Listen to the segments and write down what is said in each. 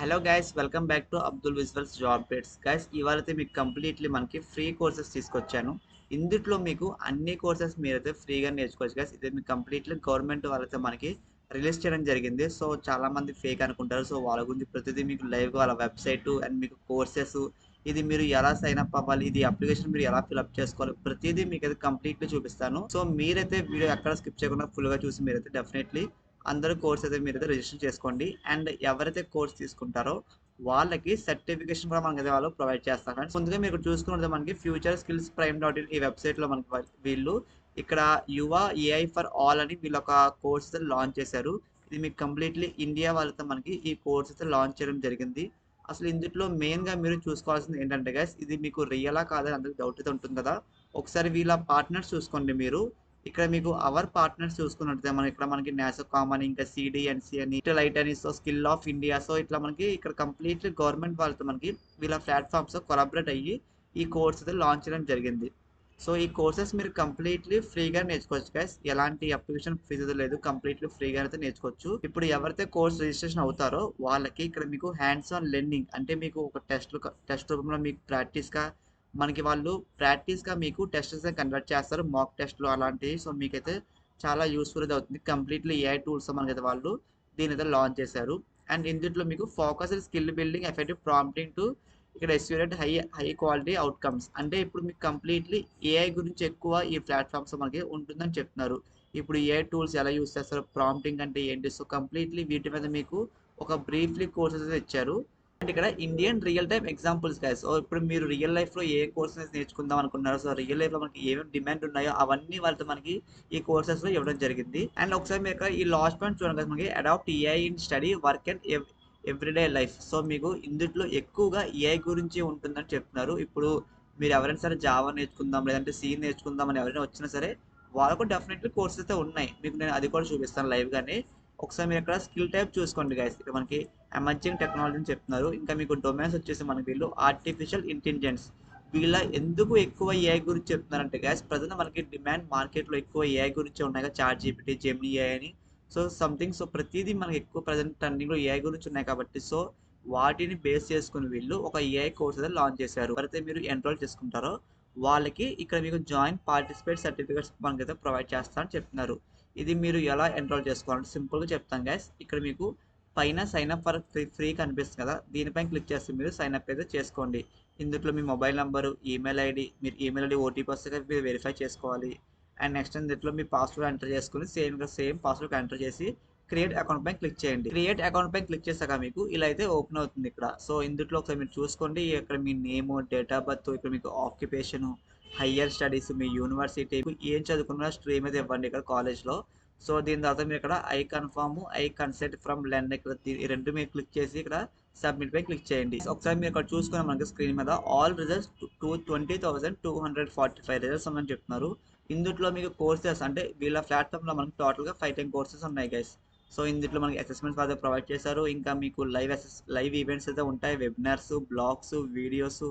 Hello guys, welcome back to Abdul visuals job bytes. Guys, ఇవాళైతే మీకు completely మనకి free courses తీసుకొచ్చాను. ఇందుట్లో మీకు అన్ని కోర్సెస్ మీరైతే ఫ్రీగా నేర్చుకోవచ్చు గైస్. ఇది మీకు కంప్లీట్లీ గవర్నమెంట్ వాళ్ళైతే మనకి రిలీజ్ చేయడం జరిగింది. సో చాలా మంది ఫేక్ అనుకుంటారు. సో వాళ్ళ గురించి ప్రతిదీ మీకు లైవ్గా వాళ్ళ వెబ్సైట్ అండ్ మీకు కోర్సెస్, ఇది మీరు ఎలా సైన్ అప్ అవ్వాలి, ఇది అప్లికేషన్ మీరు ఎలా ఫిల్అప్ చేసుకోవాలి, ప్రతిదీ మీకు అయితే కంప్లీట్లీ చూపిస్తాను. సో మీరైతే వీడియో ఎక్కడ స్కిప్ చేయకుండా ఫుల్గా చూసి మీరైతే డెఫినెట్లీ అందరూ కోర్స్ అయితే మీరైతే రిజిస్టర్ చేసుకోండి. అండ్ ఎవరైతే కోర్స్ తీసుకుంటారో వాళ్ళకి సర్టిఫికేషన్ కూడా మనకి వాళ్ళు ప్రొవైడ్ చేస్తారు ఫ్రెండ్స్. ముందుగా మీరు చూసుకుంటే మనకి future skills prime dot in ఈ వెబ్సైట్ లో మనకి వీళ్ళు ఇక్కడ యువ ఏఐ ఫర్ ఆల్ అని వీళ్ళు ఒక కోర్స్ లాంచ్ చేశారు. ఇది మీకు కంప్లీట్లీ ఇండియా వాళ్ళతో మనకి ఈ కోర్స్ అయితే లాంచ్ చేయడం జరిగింది. అసలు ఇందులో మెయిన్ గా మీరు చూసుకోవాల్సింది ఏంటంటే గైస్, ఇది మీకు రియలా కాదని అందరికి డౌట్ అయితే ఉంటుంది కదా. ఒకసారి వీళ్ళ పార్ట్నర్స్ చూసుకోండి మీరు. ఇక్కడ మీకు అవర్ పార్ట్నర్స్ చూసుకున్నట్లయితే మనకి ఇక్కడ మనకి నాసోకామ్ అని, ఇంకా సిడిఎన్సి అని, లైట్ అని, so skill of India, so ఇట్లా మనకి ఇక్కడ కంప్లీట్లీ గవర్నమెంట్ వాళ్ళతో మనకి వీళ్ళ ప్లాట్ఫామ్స్ కొలాబరేట్ అయ్యి ఈ కోర్స్ అయితే లాంచ్ చేయడం జరిగింది. సో ఈ కోర్సెస్ మీరు కంప్లీట్లీ ఫ్రీగా నేర్చుకోవచ్చు గైస్. ఎలాంటి అప్లికేషన్ ఫీజు లేదు, కంప్లీట్లీ ఫ్రీగా అయితే నేర్చుకోవచ్చు. ఇప్పుడు ఎవరైతే కోర్స్ రిజిస్ట్రేషన్ అవుతారో వాళ్ళకి ఇక్కడ మీకు హ్యాండ్స్ ఆన్ లెర్నింగ్ అంటే మీకు ఒక టెస్ట్ రూపంలో మీకు ప్రాక్టీస్గా మనకి వాళ్ళు ప్రాక్టీస్గా మీకు టెస్ట్స్ కన్వర్ట్ చేస్తారు, మాక్ టెస్ట్లు అలాంటివి. సో మీకైతే చాలా యూస్ఫుల్ అయితే అవుతుంది. కంప్లీట్లీ ఏఐ టూల్స్ మనకైతే వాళ్ళు దీని అయితే లాంచ్ చేశారు. అండ్ ఇందులో మీకు focused skill building, effective prompting to ఇక్కడ ఎస్యూరెట్ హై క్వాలిటీ అవుట్కమ్స్. అంటే ఇప్పుడు మీకు కంప్లీట్లీ ఏఐ గురించి ఎక్కువ ఈ ప్లాట్ఫామ్స్ మనకి ఉంటుందని చెప్తున్నారు. ఇప్పుడు ఏఐ టూల్స్ ఎలా యూస్ చేస్తారు, ప్రాంప్టింగ్ అంటే ఏంటి, సో కంప్లీట్లీ వీటి మీద మీకు ఒక బ్రీఫ్లీ కోర్సెస్ అయితే ఇచ్చారు. అండ్ ఇక్కడ Indian real time examples guys. So ఇప్పుడు మీరు రియల్ లైఫ్ లో ఏ కోర్సెస్ నేర్చుకుందాం అనుకున్నారో, సో రియల్ లైఫ్ లో మనకి ఏమేమి డిమాండ్ ఉన్నాయో అవన్నీ వాళ్ళతో మనకి ఈ కోర్సెస్ లో ఇవ్వడం జరిగింది. అండ్ ఒకసారి మీరు ఇక్కడ ఈ లాస్ట్ పాయింట్ చూడండి guys, మనకి adopt AI in study work and everyday life. So మీకు ఇందులో ఎక్కువగా ఏఐ గురించి ఉంటుందని చెప్తున్నారు. ఇప్పుడు మీరు ఎవరైనా సరే జావా నేర్చుకుందాం లేదంటే సి నేర్చుకుందాం అని ఎవరైనా వచ్చినా సరే వాళ్ళకు డెఫినెట్లీ కోర్సెస్ అయితే ఉన్నాయి. మీకు నేను అది కూడా చూపిస్తాను లైవ్ గానే. ఒకసారి మీరు ఇక్కడ స్కిల్ టైప్ చూసుకోండి గైస్. ఇక్కడ మనకి ఎమర్జింగ్ టెక్నాలజీ అని చెప్తున్నారు. ఇంకా మీకు డొమైన్స్ వచ్చేసి మనకి వీళ్ళు ఆర్టిఫిషియల్ ఇంటెలిజెన్స్. వీళ్ళ ఎందుకు ఎక్కువ ఏఐ గురించి చెప్తున్నారంటే గ్యాస్, ప్రజెంట్ మనకి డిమాండ్ మార్కెట్లో ఎక్కువ ఏఐ గురించి ఉన్నాయి కదా, చాట్ జీపీటీ, జెమినీ ఏఐ అని. సో సంథింగ్, సో ప్రతిదీ మనకి ఎక్కువ ప్రజెంట్ టర్నింగ్ లో ఏఐ గురించి ఉన్నాయి కాబట్టి, సో వాటిని బేస్ చేసుకుని వీళ్ళు ఒక ఏఐ కోర్స్ అయితే లాంచ్ చేశారు. ఎవరైతే మీరు ఎన్రోల్ చేసుకుంటారో వాళ్ళకి ఇక్కడ మీకు జాయిన్ పార్టిసిపేట్ సర్టిఫికేట్స్ మనకైతే ప్రొవైడ్ చేస్తారని చెప్తున్నారు. ఇది మీరు ఎలా ఎన్రోల్ చేసుకోవాలంటే సింపుల్గా చెప్తాను గైస్. ఇక్కడ మీకు పైన సైన్ అప్ ఫర్ ఫ్రీ కనిపిస్తుంది కదా, దీనిపైన క్లిక్ చేస్తే మీరు సైన్ అప్ అయితే చేసుకోండి. ఇందులో మీ మొబైల్ నెంబరు, ఈమెయిల్ ఐడి, మీరు ఈమెయిల్ ఐడి ఓటీపీ వస్తే మీరు వెరిఫై చేసుకోవాలి. అండ్ నెక్స్ట్ ఇందులో మీ పాస్వర్డ్ ఎంటర్ చేసుకుని సేమ్ పాస్వర్డ్ ఎంటర్ చేసి క్రియేట్ అకౌంట్ పైన క్లిక్ చేయండి. క్రియేట్ అకౌంట్ పైన క్లిక్ చేశాక మీకు ఇలా అయితే ఓపెన్ అవుతుంది ఇక్కడ. సో ఇందులో ఒకసారి మీరు చూసుకోండి. ఇక్కడ మీ నేమ్, డేట్ ఆఫ్ బర్త్, ఇక్కడ మీకు ఆక్యుపేషన్, హయ్యర్ స్టడీస్, మీ యూనివర్సిటీ ఏం చదువుకున్న స్ట్రీమ్ అయితే ఇవ్వండి ఇక్కడ కాలేజ్లో. సో దీని తర్వాత మీరు ఇక్కడ I confirm, I consent from learn, ఇక్కడ ఈ రెండు మీరు క్లిక్ చేసి ఇక్కడ సబ్మిట్ పై క్లిక్ చేయండి. ఒకసారి మీరు ఇక్కడ చూసుకున్న మనకి స్క్రీన్ మీద ఆల్ రిజల్ట్స్ 20,245 రిజల్ట్స్ ఉందని చెప్తున్నారు. ఇందులో మీకు కోర్సెస్ అంటే వీళ్ళ ప్లాట్ఫామ్ లో మనకి టోటల్ గా 5 కోర్సెస్ ఉన్నాయి గైస్. సో ఇందులో మనకి అసెస్మెంట్స్ అయితే ప్రొవైడ్ చేశారు. ఇంకా మీకు లైవ్ ఈవెంట్స్ అయితే ఉంటాయి, వెబినార్స్, బ్లాగ్స్, వీడియోస్,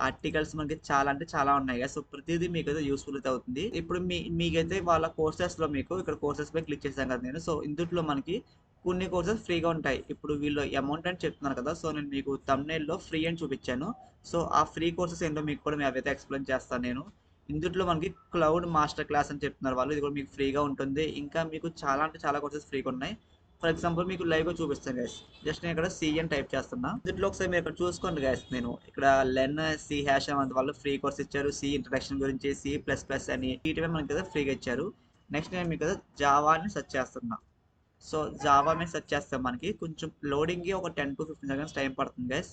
ఆర్టికల్స్ మనకి చాలా అంటే చాలా ఉన్నాయి కదా. సో ప్రతిదీ మీకు అయితే యూస్ఫుల్ అయితే అవుతుంది. ఇప్పుడు మీకైతే వాళ్ళ కోర్సెస్ లో మీకు ఇక్కడ కోర్సెస్ పై క్లిక్ చేశాను కదా నేను. సో ఇందులో మనకి కొన్ని కోర్సెస్ ఫ్రీగా ఉంటాయి. ఇప్పుడు వీళ్ళు అమౌంట్ అని చెప్తున్నారు కదా, సో నేను మీకు thumbnail లో ఫ్రీ అని చూపించాను. సో ఆ ఫ్రీ కోర్సెస్ ఏంటో మీకు కూడా మేము అవైతే ఎక్స్ప్లెయిన్ చేస్తాను నేను. ఇందులో మనకి క్లౌడ్ మాస్టర్ క్లాస్ అని చెప్తున్నారు వాళ్ళు, ఇది కూడా మీకు ఫ్రీగా ఉంటుంది. ఇంకా మీకు చాలా అంటే చాలా కోర్సెస్ ఫ్రీగా ఉన్నాయి. ఫర్ ఎగ్జాంపుల్ మీకు లైవ్ గా చూపిస్తాను గైస్. జస్ట్ నేను ఇక్కడ సి అని టైప్ చేస్తున్నా. ఇందులో ఒకసారి మీరు ఇక్కడ చూసుకోండి గైస్. నేను ఇక్కడ లెర్న్ సి హ్యాష్ అని వాళ్ళు ఫ్రీ కోర్స్ ఇచ్చారు. సి ఇంట్రడక్షన్ గురించి, సి ప్లస్ ప్లస్ అని వీటిపై మనకి కదా ఫ్రీగా ఇచ్చారు. నెక్స్ట్ నేను మీకు కదా జావా అని సెర్చ్ చేస్తున్నా. సో జావా మీద సెర్చ్ చేస్తే మనకి కొంచెం లోడింగ్ ఒక 10 to 15 సెకండ్స్ టైం పడుతుంది గైస్.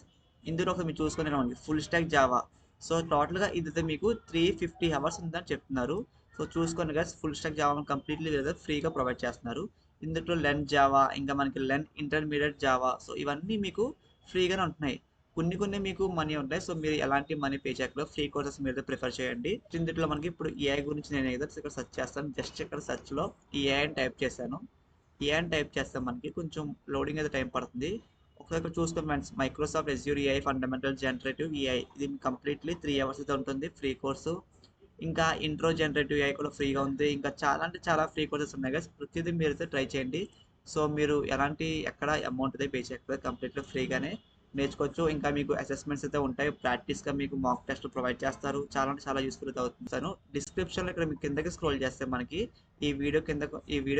ఇందులో ఒకసారి మీరు చూసుకునే మనకి ఫుల్ స్టాక్ జావా. సో టోటల్గా ఇది మీకు 350 అవర్స్ ఉందని చెప్తున్నారు. సో చూసుకోండి guys, full stock Java completely లేదా ఫ్రీగా ప్రొవైడ్ చేస్తున్నారు. ఇందులో లెర్న్ జావా, ఇంకా మనకి లెర్న్ ఇంటర్మీడియట్ జావా, సో ఇవన్నీ మీకు ఫ్రీగానే ఉంటున్నాయి. కొన్ని మీకు మనీ ఉంటాయి. సో మీరు ఎలాంటి మనీ పే చేయకుండా ఫ్రీ కోర్సెస్ మీరు ప్రిఫర్ చేయండి. ఇందులో మనకి ఇప్పుడు ఏఐ గురించి నేను ఏదో ఇక్కడ సెర్చ్ చేస్తాను. జస్ట్ ఇక్కడ సెర్చ్ లో ఏఐ అని టైప్ చేశాను. ఏఐ అని టైప్ చేస్తే మనకి కొంచెం లోడింగ్ అయితే టైం పడుతుంది. ఒకసారి ఇక్కడ చూసుకోండి friends, Microsoft Azure AI fundamental generative AI, ఇది కంప్లీట్లీ 3 అవర్స్ అయితే ఉంటుంది ఫ్రీ కోర్సు. ఇంకా ఇంట్రో జనరేటివ్ ఏఐ కూడా ఫ్రీగా ఉంది. ఇంకా చాలా అంటే చాలా ఫ్రీ కోర్సెస్ ఉన్నాయి కదా, ప్రతిదీ మీరు అయితే ట్రై చేయండి. సో మీరు ఎలాంటి ఎక్కడ అమౌంట్ అయితే పే చేయకపోతే కంప్లీట్లీ ఫ్రీగానే నేర్చుకోవచ్చు. ఇంకా మీకు అసెస్మెంట్స్ అయితే ఉంటాయి. ప్రాక్టీస్‌గా మీకు మాక్ టెస్ట్ ప్రొవైడ్ చేస్తారు. చాలా అంటే చాలా యూస్‌ఫుల్ అయితే అవుతుంది. డిస్క్రిప్షన్‌లో ఇక్కడ మీకు కిందకి స్క్రోల్ చేస్తే మనకి ఈ వీడియో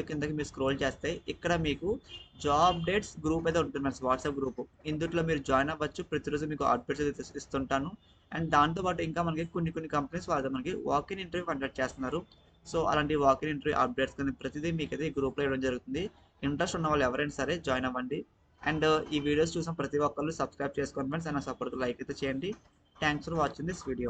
కిందకి మీరు స్క్రోల్ చేస్తే ఇక్కడ మీకు జాబ్ అప్డేట్స్ గ్రూప్ అయితే ఉంటుంది ఫ్రెండ్స్, వాట్సాప్ గ్రూప్. ఇందులో మీరు జాయిన్ అవ్వచ్చు. ప్రతిరోజు మీకు అప్డేట్స్ అయితే ఇస్తుంటాను. అండ్ దాంతో పాటు ఇంకా మనకి కొన్ని కంపెనీస్ వాళ్ళు మనకి వాక్ ఇన్ ఇంటర్వ్యూ కండక్ట్ చేస్తున్నారు. సో అలాంటి వాక్ ఇన్ ఇంటర్వ్యూ అప్డేట్స్ కానీ ప్రతిదీ మీకైతే ఈ గ్రూప్‌లో ఇవ్వడం జరుగుతుంది. ఇంట్రెస్ట్ ఉన్న వాళ్ళు ఎవరైనా సరే జాయిన్ అవ్వండి. అండ్ ఈ వీడియోస్ చూసిన ప్రతి ఒక్కళ్ళు సబ్స్క్రైబ్ చేసుకోండి ఫ్రెండ్స్. అండ్ నా సపోర్ట్ లైక్ అయితే చేయండి. Thanks for watching this video.